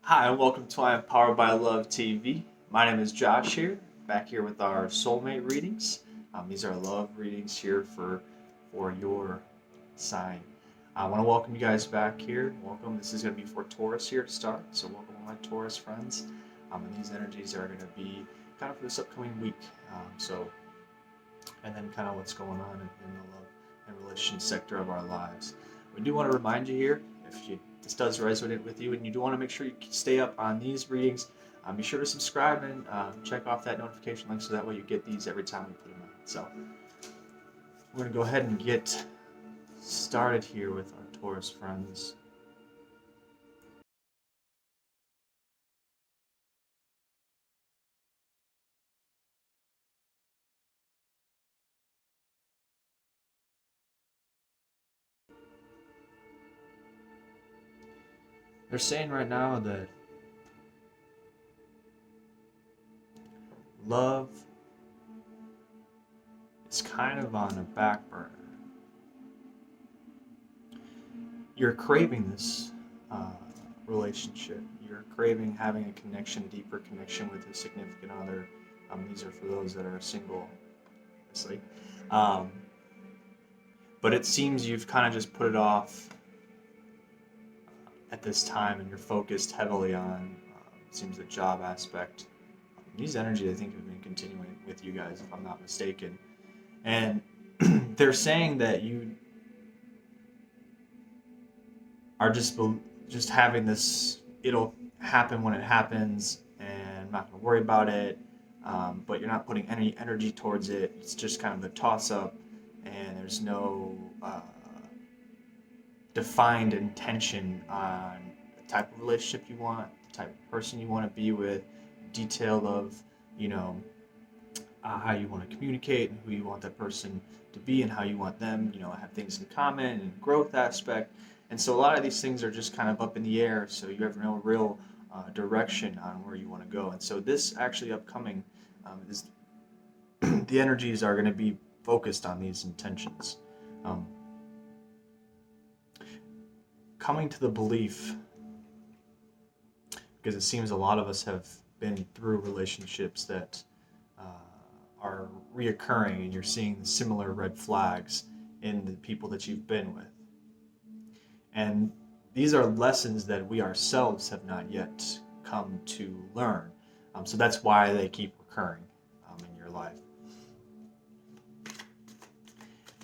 Hi, and welcome to I Am Powered by Love TV. My name is Josh here, back here with our soulmate readings. These are love readings here for your sign. I want to welcome you guys back here. Welcome. This is going to be for Taurus here to start. So welcome all my Taurus friends. And these energies are going to be kind of for this upcoming week. And then kind of what's going on in the love and relation sector of our lives. We do want to remind you here, if this does resonate with you and you do want to make sure you stay up on these readings, be sure to subscribe and check off that notification link so that way you get these every time we put them out. So we're going to go ahead and get started here with our Taurus friends. They're saying right now that love is kind of on a back burner. You're craving this relationship. You're craving having a connection, deeper connection with a significant other. These are for those that are single, obviously. But it seems you've kind of just put it off at this time, and you're focused heavily on, it seems, the job aspect. These energies, I think, have been continuing with you guys, if I'm not mistaken. And they're saying that you are just having this, it'll happen when it happens, and I'm not going to worry about it, but you're not putting any energy towards it. It's just kind of a toss-up, and there's no defined intention on the type of relationship you want, the type of person you want to be with, detail of, how you want to communicate and who you want that person to be and how you want them, have things in common and growth aspect. And so a lot of these things are just kind of up in the air, so you have no real direction on where you want to go. And so this actually upcoming is the energies are going to be focused on these intentions. Coming to the belief, because it seems a lot of us have been through relationships that are reoccurring, and you're seeing similar red flags in the people that you've been with. And these are lessons that we ourselves have not yet come to learn. So that's why they keep recurring in your life.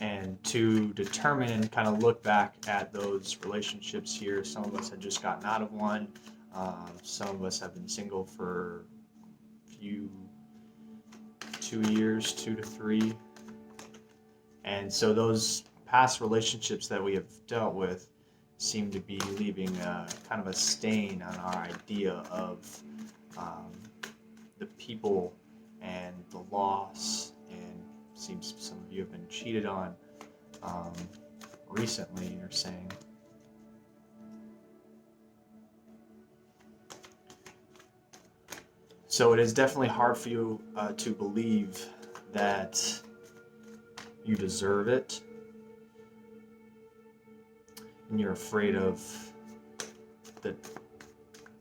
And to determine and kind of look back at those relationships here, some of us had just gotten out of one. Some of us have been single for a few, 2 years, 2 to 3. And so those past relationships that we have dealt with seem to be leaving kind of a stain on our idea of the people and the loss. And seems some of you have been cheated on recently, you're saying. So it is definitely hard for you to believe that you deserve it, and you're afraid of the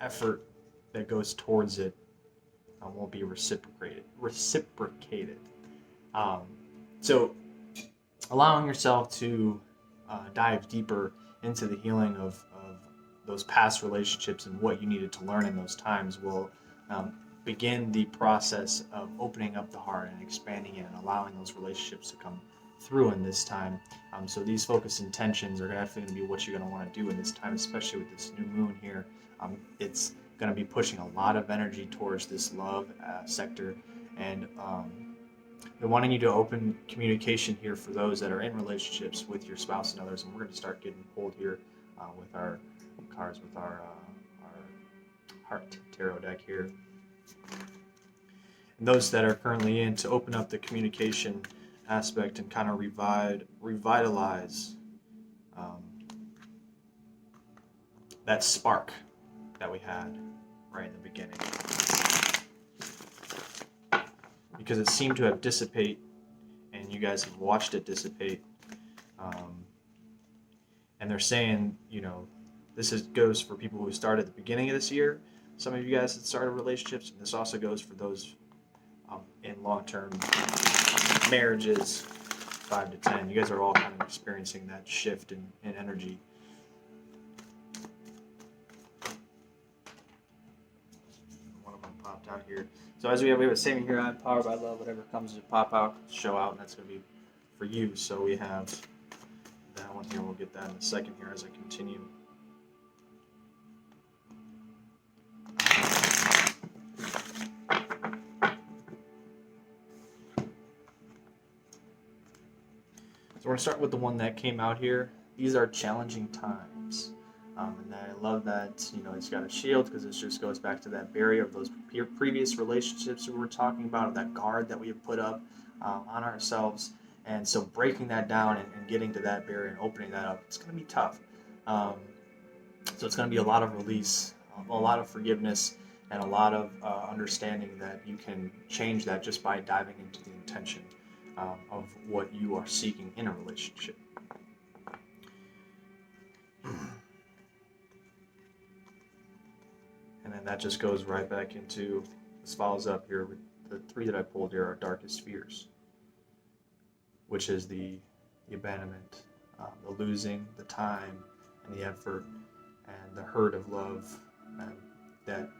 effort that goes towards it won't be reciprocated. So allowing yourself to dive deeper into the healing of those past relationships and what you needed to learn in those times will begin the process of opening up the heart and expanding it and allowing those relationships to come through in this time. So these focused intentions are definitely going to be what you're going to want to do in this time, especially with this new moon here. It's going to be pushing a lot of energy towards this love sector, and they're wanting you to open communication here for those that are in relationships with your spouse and others. And we're going to start getting pulled here with our cards, with our heart tarot deck here. And those that are currently in, to open up the communication aspect and kind of revitalize that spark that we had right in the beginning, because it seemed to have dissipated, and you guys have watched it dissipate. And they're saying, goes for people who started at the beginning of this year. Some of you guys that started relationships, and this also goes for those in long-term marriages, 5 to 10. You guys are all kind of experiencing that shift in energy. One of them popped out here. So as we have a saving here on power by love, whatever comes to pop out, show out, and that's going to be for you. So we have that one here. We'll get that in a second here as I continue. So we're going to start with the one that came out here. These are challenging times. And I love that, it's got a shield, because it just goes back to that barrier of those previous relationships we were talking about, of that guard that we have put up on ourselves. And so breaking that down and getting to that barrier and opening that up, it's going to be tough. So it's going to be a lot of release, a lot of forgiveness, and a lot of understanding that you can change that just by diving into the intention of what you are seeking in a relationship. And then that just goes right back into, this follows up here with the 3 that I pulled here are darkest fears, which is the abandonment, the losing, the time, and the effort, and the hurt of love, and that,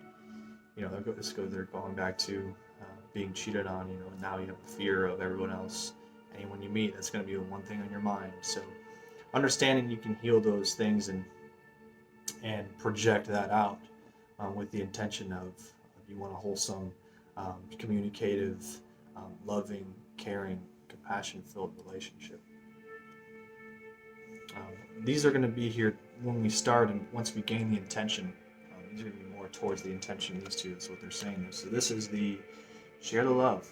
they're going back to being cheated on, and now you have the fear of everyone else, anyone you meet, that's going to be the one thing on your mind. So understanding you can heal those things and project that out with the intention of you want a wholesome, communicative, loving, caring, compassion-filled relationship. These are going to be here when we start, and once we gain the intention, these are going to be more towards the intention of these two. That's what they're saying. So this is the share the love,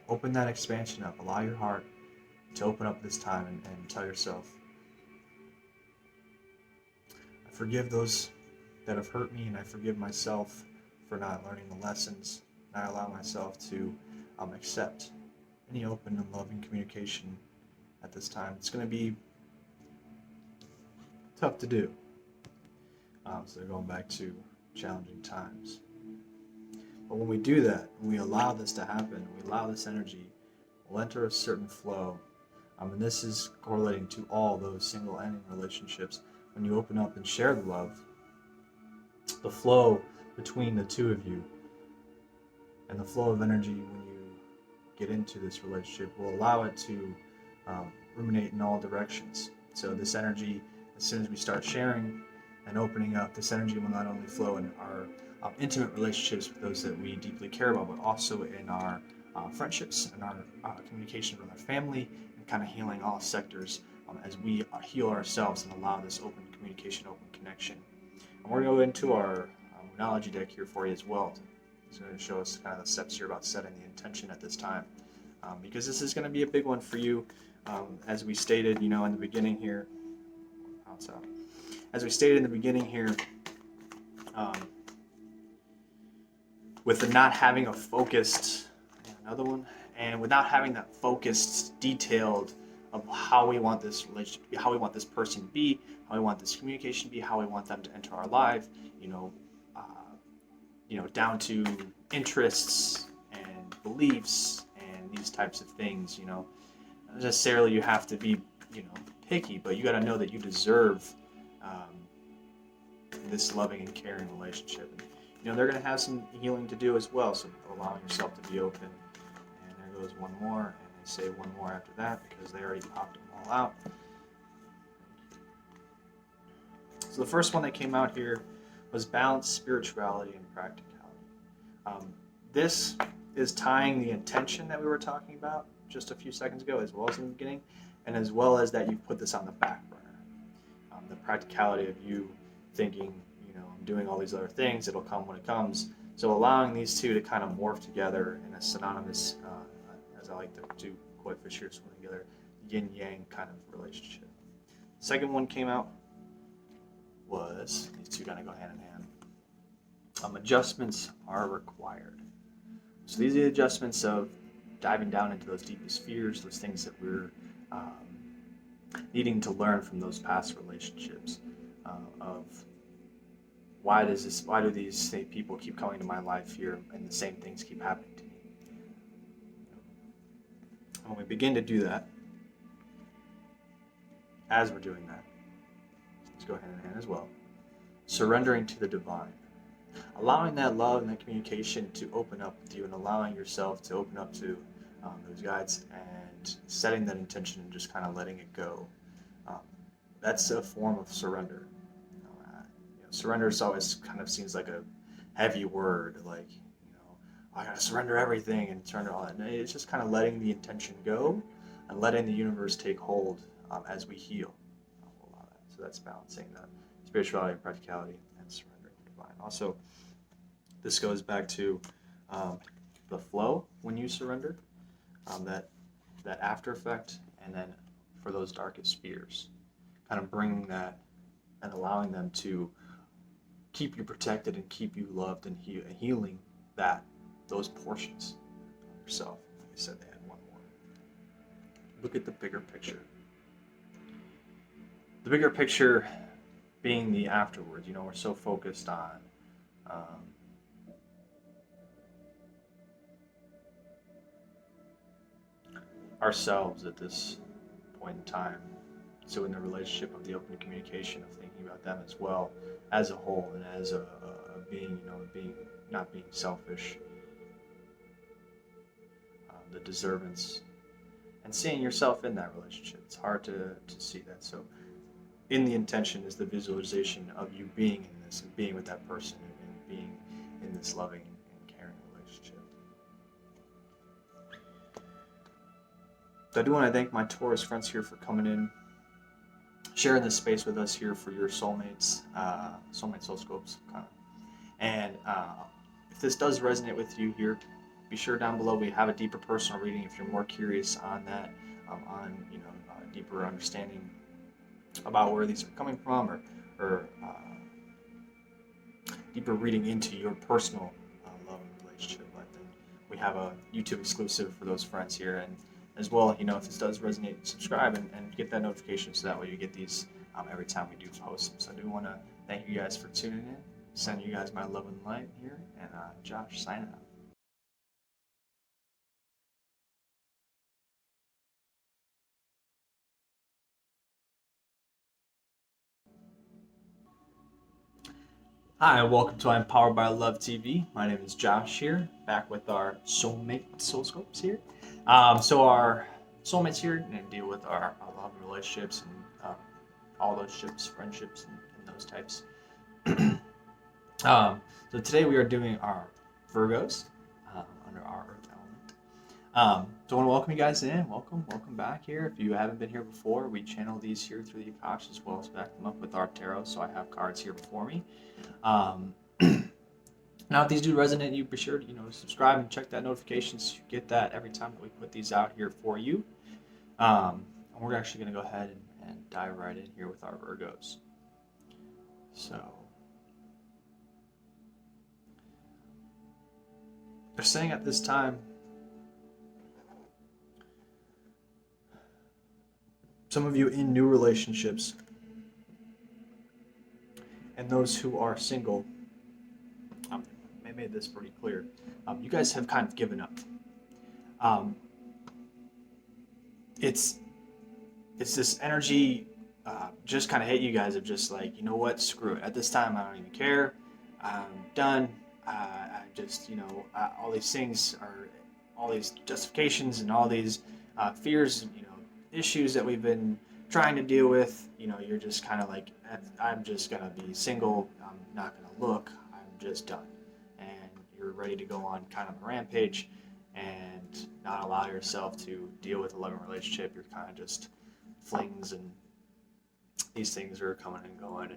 open that expansion up, allow your heart to open up this time and tell yourself, I forgive those that have hurt me, and I forgive myself for not learning the lessons, and I allow myself to accept any open and loving communication at this time. It's going to be tough to do. So they're going back to challenging times. But when we do that, when we allow this to happen, we allow this energy, we'll enter a certain flow. And this is correlating to all those single-ending relationships. When you open up and share the love, the flow between the two of you and the flow of energy when you get into this relationship will allow it to ruminate in all directions. So this energy, as soon as we start sharing and opening up, this energy will not only flow in our intimate relationships with those that we deeply care about, but also in our friendships and our communication with our family, and kind of healing all sectors as we heal ourselves and allow this open communication, open connection. And we're going to go into our Moonology deck here for you as well. It's going to show us kind of the steps here about setting the intention at this time, because this is going to be a big one for you. As we stated, in the beginning here, as we stated in the beginning here, with the not having a focused, another one, and without having that focused, detailed of how we want this relationship to be, how we want this person to be, how we want this communication to be, how we want them to enter our life, down to interests and beliefs and these types of things, not necessarily you have to be, picky, but you got to know that you deserve this loving and caring relationship. And, they're going to have some healing to do as well, so allowing yourself to be open. And there goes one more, and they say one more after that because they already popped them all out. So the first one that came out here was balance, spirituality, and practicality. This is tying the intention that we were talking about just a few seconds ago, as well as in the beginning, and as well as that you put this on the back burner. The practicality of you thinking, I'm doing all these other things, it'll come when it comes. So allowing these two to kind of morph together in a synonymous, as I like to do, koi fish here swimming together, yin-yang kind of relationship. The second one came out was, these two kind of go hand in hand. Adjustments are required. So these are the adjustments of diving down into those deepest fears, those things that we're needing to learn from those past relationships, of why do these same people keep coming to my life here and the same things keep happening to me? When we begin to do that, as we're doing that, let's go hand in hand as well, surrendering to the divine, allowing that love and that communication to open up with you, and allowing yourself to open up to those guides, and setting that intention and just kind of letting it go. That's a form of surrender. Surrender always kind of seems like a heavy word, like, I gotta surrender everything and surrender all that. No, it's just kind of letting the intention go and letting the universe take hold as we heal. So that's balancing the spirituality and practicality and surrendering to the divine. Also, this goes back to the flow when you surrender, that after effect, and then for those darkest fears, kind of bringing that and allowing them to keep you protected and keep you loved and healing those portions of yourself. Like I said, they had one more. Look at the bigger picture. The bigger picture being the afterwards. We're so focused on ourselves at this point in time. So in the relationship of the open communication of thinking about them as well as a whole, and as a being, not being selfish, the deservance, and seeing yourself in that relationship. It's hard to see that. So in the intention is the visualization of you being in this and being with that person and being in this loving and caring relationship. So I do want to thank my Taurus friends here for coming in, sharing this space with us here for your soulmates, soulmate soul scopes. And if this does resonate with you here, be sure down below we have a deeper personal reading if you're more curious on that, deeper understanding about where these are coming from, or deeper reading into your personal love and relationship life. Then we have a YouTube exclusive for those friends here, and as well, if this does resonate, subscribe and get that notification so that way you get these every time we do post them. So I do want to thank you guys for tuning in, send you guys my love and light here, and Josh signing out. Hi, welcome to I'm Powered by Love TV. My name is Josh here, back with our soulmate soulscopes here. So our soulmates here deal with our love and relationships and all those ships, friendships, and those types. So today we are doing our Virgos under our Earth element. So I want to welcome you guys in. Welcome back here. If you haven't been here before, we channel these here through the Akashic as well as back them up with our tarot. So I have cards here before me. Now, if these do resonate, you be sure to subscribe and check that notifications. You get that every time that we put these out here for you. And we're actually going to go ahead and dive right in here with our Virgos. So they're saying at this time, some of you in new relationships and those who are single, I made this pretty clear. You guys have kind of given up. It's this energy just kind of hit you guys of just like, you know what, screw it. At this time, I don't even care. I'm done. I just, all these things are, all these justifications and all these fears, issues that we've been trying to deal with, you're just kind of like, I'm just going to be single. I'm not going to look. I'm just done. And you're ready to go on kind of a rampage and not allow yourself to deal with a loving relationship. You're kind of just flings, and these things are coming and going.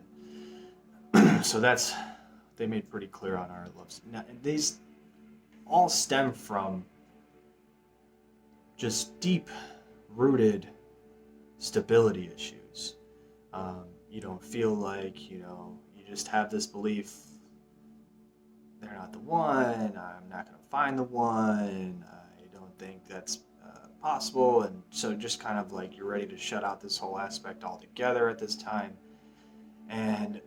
And so that's, they made pretty clear on our loves. Now, these all stem from just deep-rooted stability issues. You don't feel like, you just have this belief, they're not the one, I'm not going to find the one, I don't think that's possible, and so just kind of like you're ready to shut out this whole aspect altogether at this time. And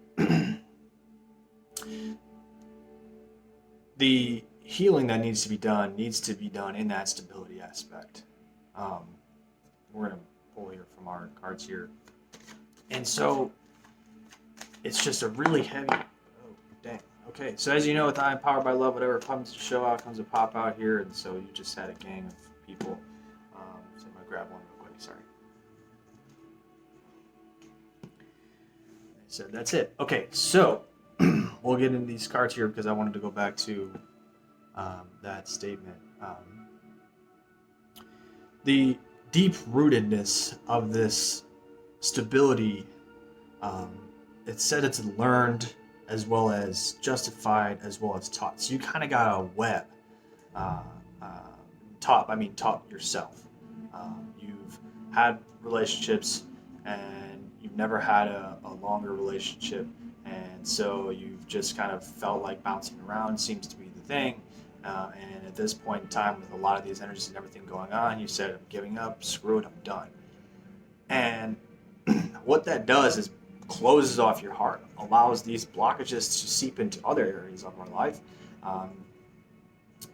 The healing that needs to be done in that stability aspect. We're going to pull here from our cards here. And so it's just a really heavy, oh, dang. Okay, so as you know, with I Am Powered by Love, whatever comes to show out comes to pop out here. And so you just had a gang of people. So I'm going to grab one real quick, sorry. So that's it. Okay, so we'll get into these cards here because I wanted to go back to that statement. The deep-rootedness of this stability, it said it's learned as well as justified as well as taught. So you kind of got a web taught yourself. You've had relationships and you've never had a longer relationship, and so you've just kind of felt like bouncing around seems to be the thing. And at this point in time, with a lot of these energies and everything going on, you said, I'm giving up, screw it, I'm done. And what that does is closes off your heart, allows these blockages to seep into other areas of our life.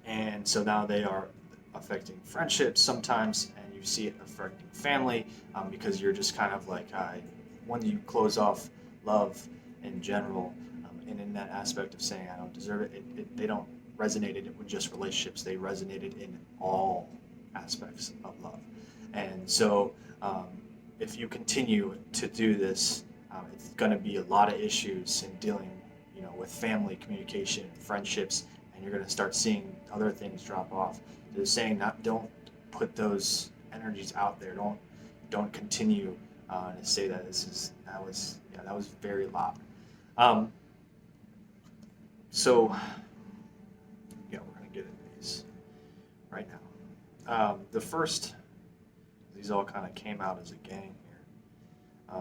And so now they are affecting friendships sometimes, and you see it affecting family, because you're just kind of like, when you close off love in general, and in that aspect of saying, I don't deserve it, they don't resonated with just relationships, they resonated in all aspects of love. And so if you continue to do this, it's going to be a lot of issues in dealing, with family, communication, friendships, and you're going to start seeing other things drop off. They're saying don't put those energies out there. Don't continue to say that that was very loud. So yeah, we're going to get into these right now. The first, these all kind of came out as a gang here,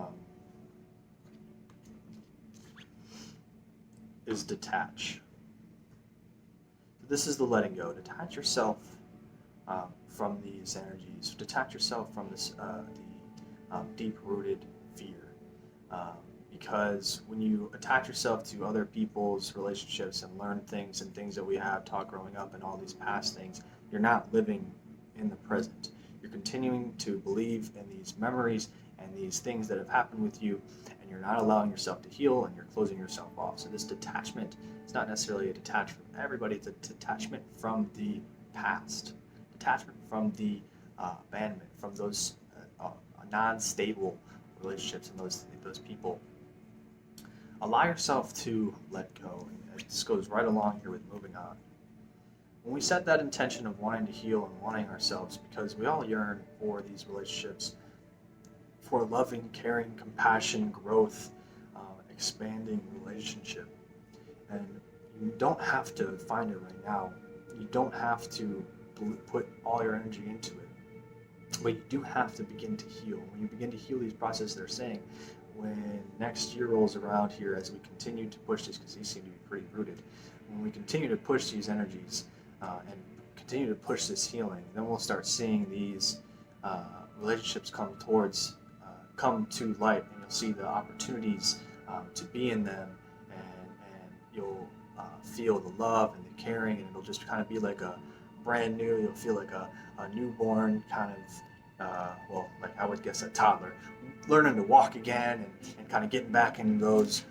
is detach. This is the letting go. Detach yourself from these energies. Detach yourself from this deep-rooted fear. Because when you attach yourself to other people's relationships and learn things and things that we have taught growing up and all these past things, you're not living in the present. You're continuing to believe in these memories and these things that have happened with you, and you're not allowing yourself to heal, and you're closing yourself off. So this detachment, it's not necessarily a detachment from everybody, it's a detachment from the past, detachment from the abandonment, from those non-stable relationships and those people. Allow yourself to let go. And this goes right along here with moving on. When we set that intention of wanting to heal and wanting ourselves, because we all yearn for these relationships, for loving, caring, compassion, growth, expanding relationship. And you don't have to find it right now. You don't have to put all your energy into it. But you do have to begin to heal. When you begin to heal these processes, they're saying, when next year rolls around here, as we continue to push these, because these seem to be pretty rooted, when we continue to push these energies and continue to push this healing, then we'll start seeing these relationships come to light, and you'll see the opportunities to be in them, and you'll feel the love and the caring, and it'll just kind of be like a brand new, you'll feel like a newborn kind of, like I would guess a toddler, learning to walk again and kind of getting back into those,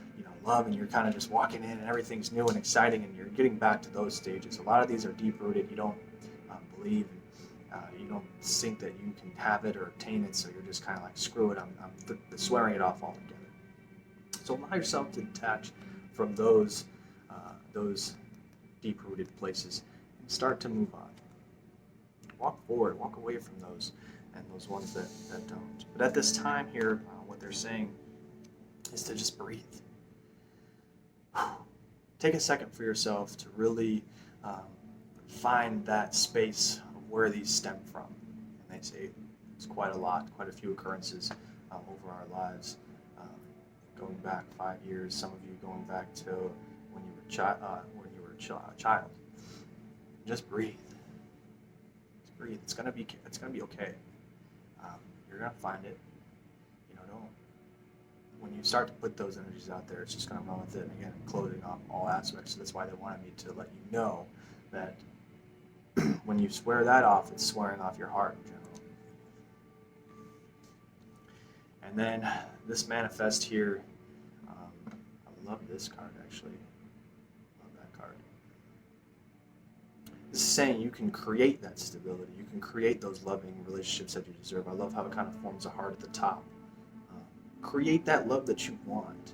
love, and you're kind of just walking in and everything's new and exciting, and you're getting back to those stages. A lot of these are deep-rooted. You don't believe, you don't think that you can have it or obtain it, so you're just kind of like, screw it, I'm swearing it off altogether. So allow yourself to detach from those deep-rooted places and start to move on. Walk forward, walk away from those, and those ones that don't. But at this time here, what they're saying is to just breathe. Take a second for yourself to really find that space of where these stem from. And they say it's quite a lot, quite a few occurrences over our lives, going back 5 years. Some of you going back to when you were a child. Just breathe. Just breathe. It's gonna be okay. You're gonna find it. when you start to put those energies out there, it's just going to run with it. And again, closing off all aspects. So that's why they wanted me to let you know that when you swear that off, it's swearing off your heart in general. And then this manifest here, I love this card actually. Love that card. This is saying you can create that stability. You can create those loving relationships that you deserve. I love how it kind of forms a heart at the top. Create that love that you want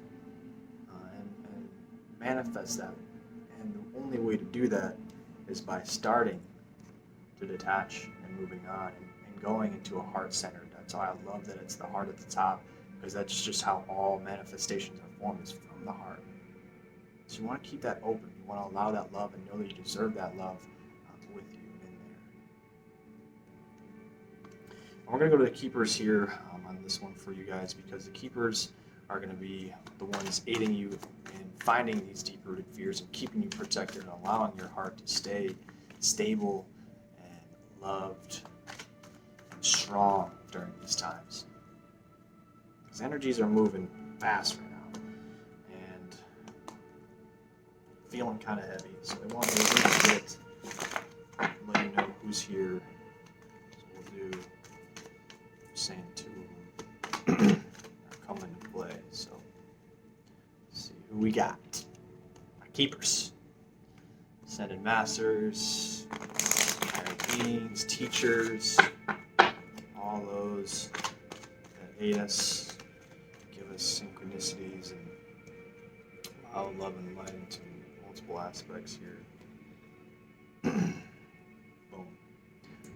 and manifest that. And the only way to do that is by starting to detach and moving on and going into a heart-centered. That's why I love that it's the heart at the top, because that's just how all manifestations are formed, is from the heart. So you want to keep that open. You want to allow that love and know that you deserve that love with you in there. And we're going to go to the keepers here on this one for you guys, because the keepers are going to be the ones aiding you in finding these deep-rooted fears and keeping you protected and allowing your heart to stay stable and loved and strong during these times. Because energies are moving fast right now and feeling kind of heavy. So they want to a bit let you know who's here. So we'll do saying two of them are coming into play. So let's see who we got. Our keepers. Ascended masters, higher beings, teachers, all those that aid us, give us synchronicities, and allow love and light into multiple aspects here. Boom.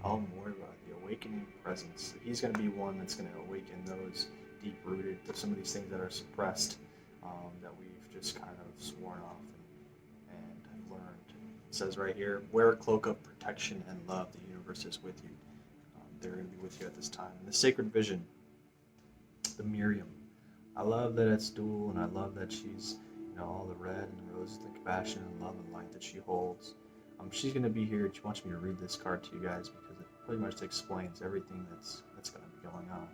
All more about the awakening presence. He's going to be one that's going to awaken those deep-rooted, some of these things that are suppressed, that we've just kind of sworn off and have learned. It says right here, wear a cloak of protection and love. The universe is with you. They're going to be with you at this time. And the sacred vision, the Miriam. I love that it's dual, and I love that she's, all the red and the roses, the compassion and love and light that she holds. She's going to be here. She wants me to read this card to you guys because it pretty much explains everything that's going to be going on.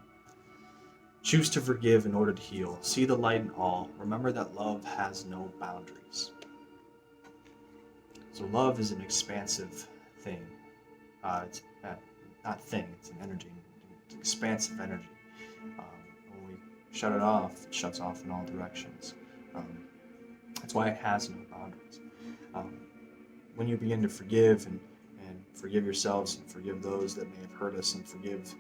Choose to forgive in order to heal. See the light in all. Remember that love has no boundaries. So love is an expansive thing. It's not thing, it's an energy. It's expansive energy. When we shut it off, it shuts off in all directions. That's why it has no boundaries. When you begin to forgive and forgive yourselves and forgive those that may have hurt us and forgive,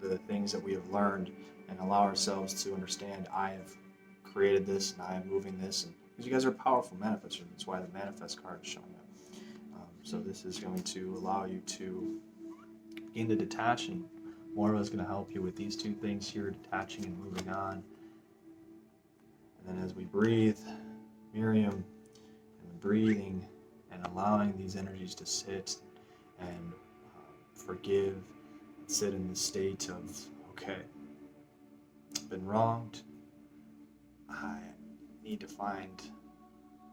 the things that we have learned, and allow ourselves to understand, I have created this and I am moving this, and because you guys are powerful manifestors, that's why the manifest card is showing up. So this is going to allow you to begin to detach, and Moira is going to help you with these two things here, detaching and moving on. And then as we breathe, Miriam, and the breathing, and allowing these energies to sit and forgive, and sit in the state of, okay, I've been wronged. I need to find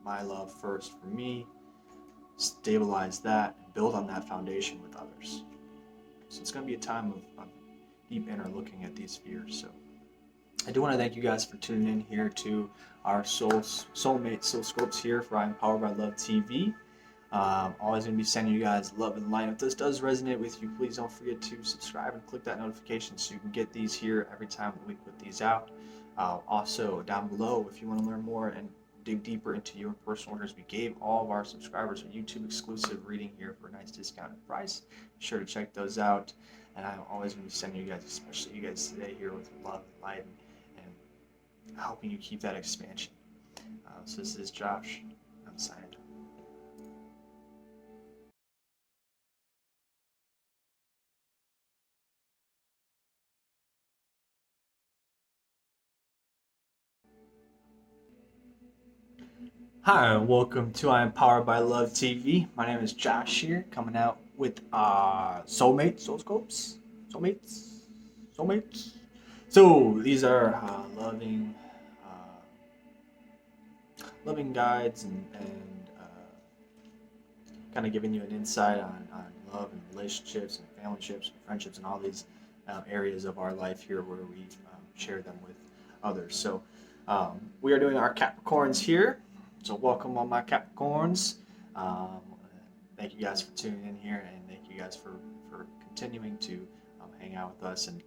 my love first for me, stabilize that, and build on that foundation with others. So it's going to be a time of deep inner looking at these fears. So I do want to thank you guys for tuning in here to our soulmate SOULSCOPEs here for I Am Powered by Love TV. Always going to be sending you guys love and light. If this does resonate with you, please don't forget to subscribe and click that notification so you can get these here every time we put these out. Also, down below, if you want to learn more and dig deeper into your personal orders, we gave all of our subscribers a YouTube exclusive reading here for a nice discounted price. Be sure to check those out. And I'm always going to be sending you guys, especially you guys today, here with love and light and helping you keep that expansion. So this is Josh. I'm signing off. Hi, and welcome to I Am Powered by Love TV. My name is Josh here, coming out with SOULSCOPEs. Soulmates. So these are loving guides and kind of giving you an insight on love and relationships and family ships and friendships and all these areas of our life here where we share them with others. So we are doing our Capricorns here. So welcome all my Capricorns. Um, Thank you guys for tuning in here, and thank you guys for continuing to hang out with us and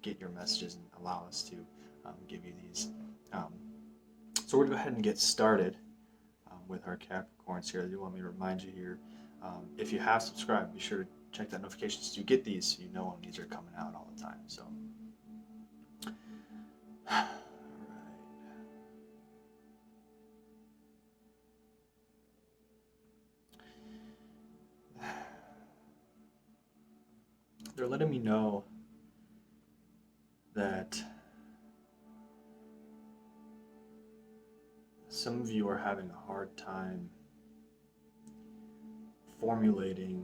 get your messages and allow us to give you these. So we're going to go ahead and get started with our Capricorns here. I do want me to remind you here, if you have subscribed, be sure to check that notifications to get these so you know when these are coming out all the time. So, all right. They're letting me know that some of you are having a hard time formulating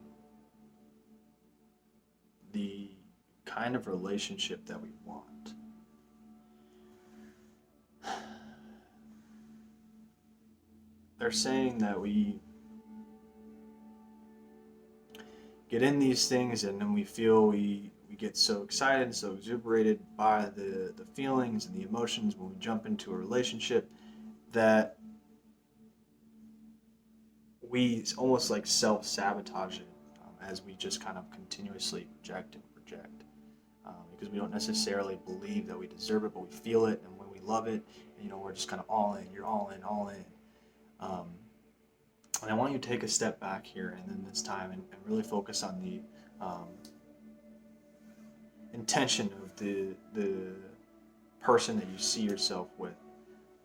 the kind of relationship that we want. They're saying that we get in these things and then we feel we get so excited and so exuberated by the feelings and the emotions when we jump into a relationship that we almost like self-sabotage it as we just kind of continuously project because we don't necessarily believe that we deserve it, but we feel it, and when we love it, we're just kind of all in. You're all in. And I want you to take a step back here and then this time and really focus on the intention of the person that you see yourself with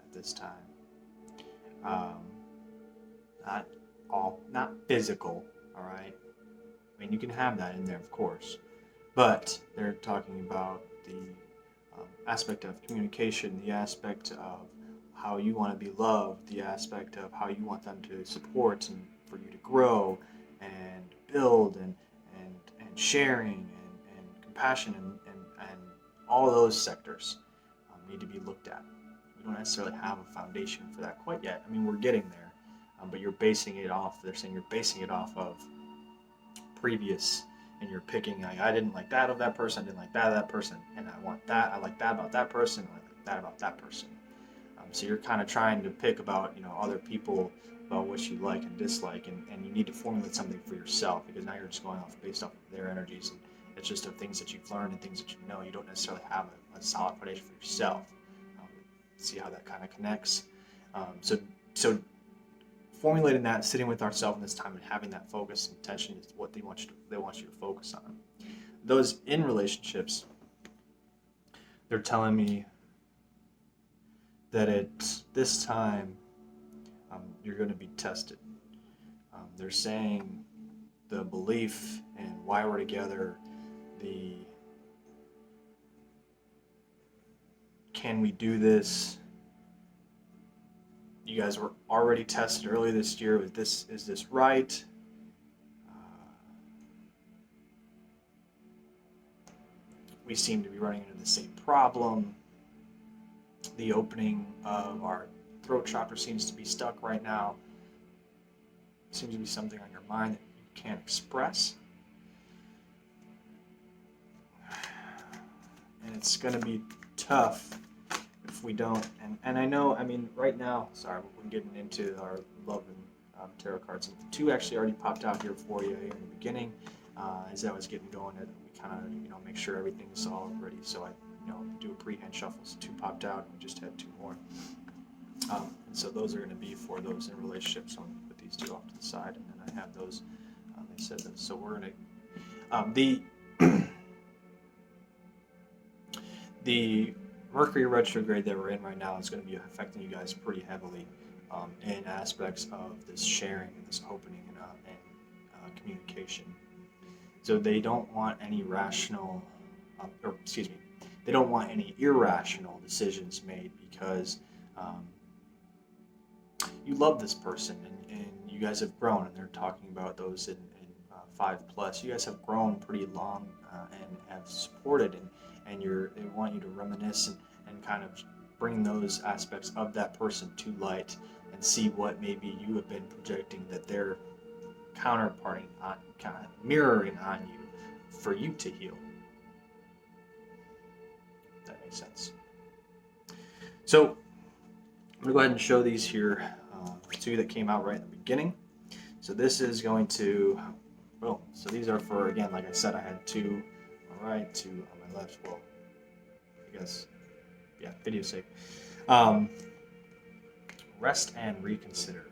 at this time. Not physical, all right? I mean, you can have that in there, of course, but they're talking about the aspect of communication, the aspect of how you want to be loved, the aspect of how you want them to support and for you to grow and build and sharing and compassion and all of those sectors need to be looked at. We don't necessarily have a foundation for that quite yet. I mean, we're getting there, but you're basing it off, they're saying you're basing it off of previous, and you're picking, like, I didn't like that of that person, I didn't like that of that person, and I want that, I like that about that person, I like that about that person. So you're kind of trying to pick about, other people, about what you like and dislike, and you need to formulate something for yourself, because now you're just going off based off of their energies, and it's just of things that you've learned and things that you know. You don't necessarily have a solid foundation for yourself. See how that kind of connects. So formulating that and sitting with ourselves in this time and having that focus and intention is what they want you to focus on. Those in relationships, they're telling me that at this time you're going to be tested. They're saying the belief in why we're together, the can we do this? You guys were already tested earlier this year. Is this right? We seem to be running into the same problem. The opening of our throat chakra seems to be stuck right now. It seems to be something on your mind that you can't express. And it's going to be tough if we don't. And I know, I mean, right now, sorry, we're getting into our love and tarot cards. And two actually already popped out here for you here in the beginning. As I was getting going, we kind of, make sure everything's all ready. So I do a pre-hand shuffle. So two popped out, and we just had two more. And so those are going to be for those in relationships. So I'm going to put these two off to the side, and then I have those. They said that. So we're going to the Mercury retrograde that we're in right now is going to be affecting you guys pretty heavily in aspects of this sharing and this opening and communication. So they don't want any they don't want any irrational decisions made, because you love this person and you guys have grown, and they're talking about those in 5+. You guys have grown pretty long and have supported, and they want you to reminisce and kind of bring those aspects of that person to light and see what maybe you have been projecting that they're counterparting on, kind of mirroring on you for you to heal. That makes sense. So I'm going to go ahead and show these here, two that came out right in the beginning. So this is going to, well, so these are for, again, like I said, I had two on my right, two on my left. Well, I guess, yeah, video's sake. Rest and reconsider.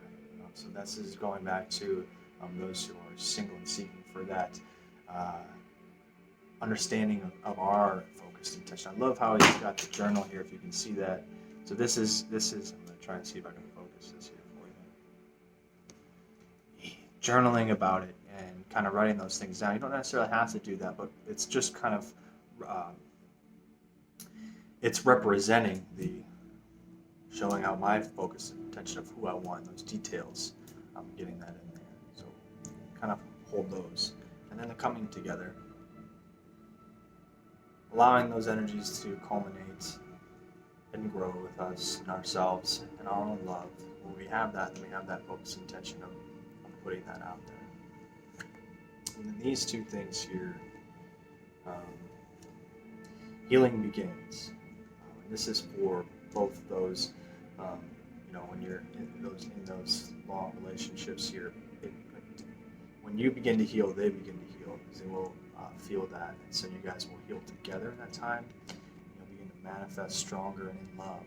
So this is going back to those who are single and seeking for that understanding of our focused intention. I love how he's got the journal here, if you can see that. So this is. I'm going to try and see if I can focus this here for you. Journaling about it and kind of writing those things down. You don't necessarily have to do that, but it's just kind of it's representing the showing out my focus and intention of who I want, those details. I'm getting that in there. So kind of hold those. And then the coming together. Allowing those energies to culminate and grow with us and ourselves and our own love. When we have that, then we have that focus and intention of putting that out there. And then these two things here, healing begins. And this is for both those, when you're in those long relationships here. When you begin to heal, they begin to heal, because they will feel that, and so you guys will heal together in that time. You'll begin to manifest stronger and in love,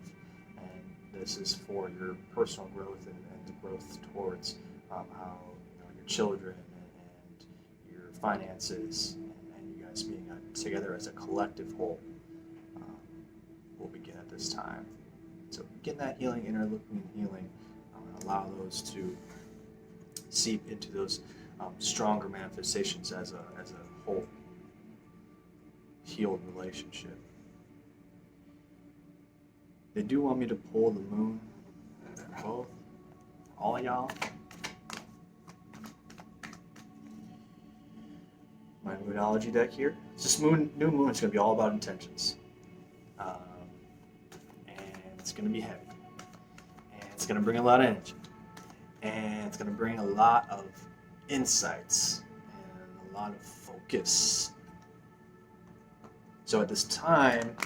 and this is for your personal growth and the growth towards how your children and your finances and you guys being together as a collective whole will begin at this time. So begin that healing, inner looking and healing, and allow those to seep into those stronger manifestations as a whole healed relationship. They do want me to pull the moon, both, all of y'all. My Moonology deck here. This new moon is going to be all about intentions. And it's going to be heavy. And it's going to bring a lot of energy. And it's going to bring a lot of insights and a lot of focus. So at this time,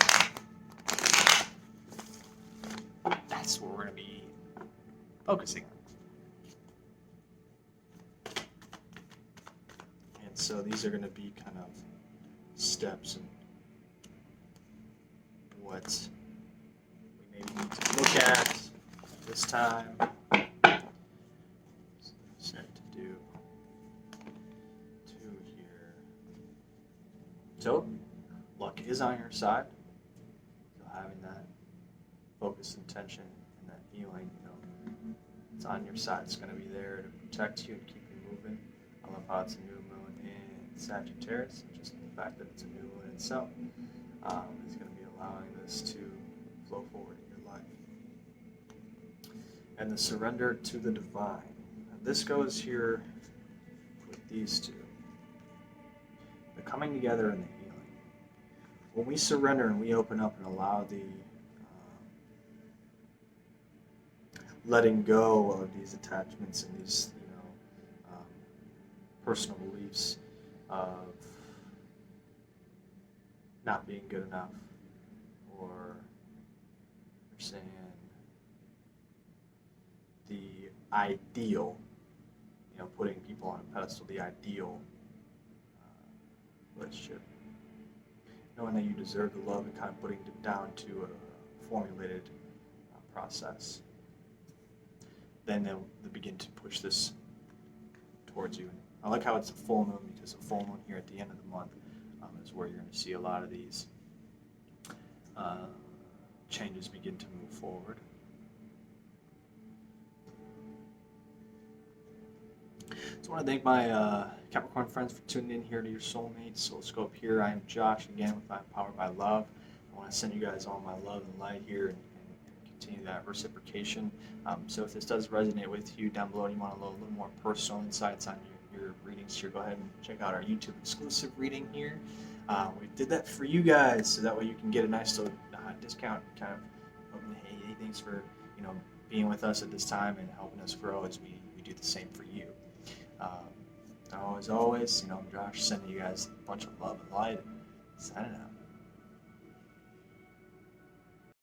that's what we're going to be focusing on. And so these are going to be kind of steps and what we maybe need to look at this time. So, luck is on your side. So having that focused intention and that healing, it's on your side. It's going to be there to protect you and keep you moving. I love how it's a new moon in Sagittarius, just the fact that it's a new moon itself is going to be allowing this to flow forward in your life. And the surrender to the divine. And this goes here with these two. The coming together and the healing. When we surrender and we open up and allow the letting go of these attachments and these personal beliefs of not being good enough, or you're saying the ideal, putting people on a pedestal, the ideal relationship, knowing that you deserve the love and kind of putting it down to a formulated process, then they'll begin to push this towards you. I like how it's a full moon, because a full moon here at the end of the month is where you're going to see a lot of these changes begin to move forward. So I want to thank my Capricorn friends for tuning in here to your soulmate SOULSCOPE here. I am Josh again with I'm Powered by Love. I want to send you guys all my love and light here and continue that reciprocation. So if this does resonate with you down below and you want a little more personal insights on your readings here, go ahead and check out our YouTube exclusive reading here. We did that for you guys, so that way you can get a nice little discount. Kind of, hey, thanks for being with us at this time and helping us grow as we do the same for you. As always, I'm Josh, sending you guys a bunch of love and light. Signing out.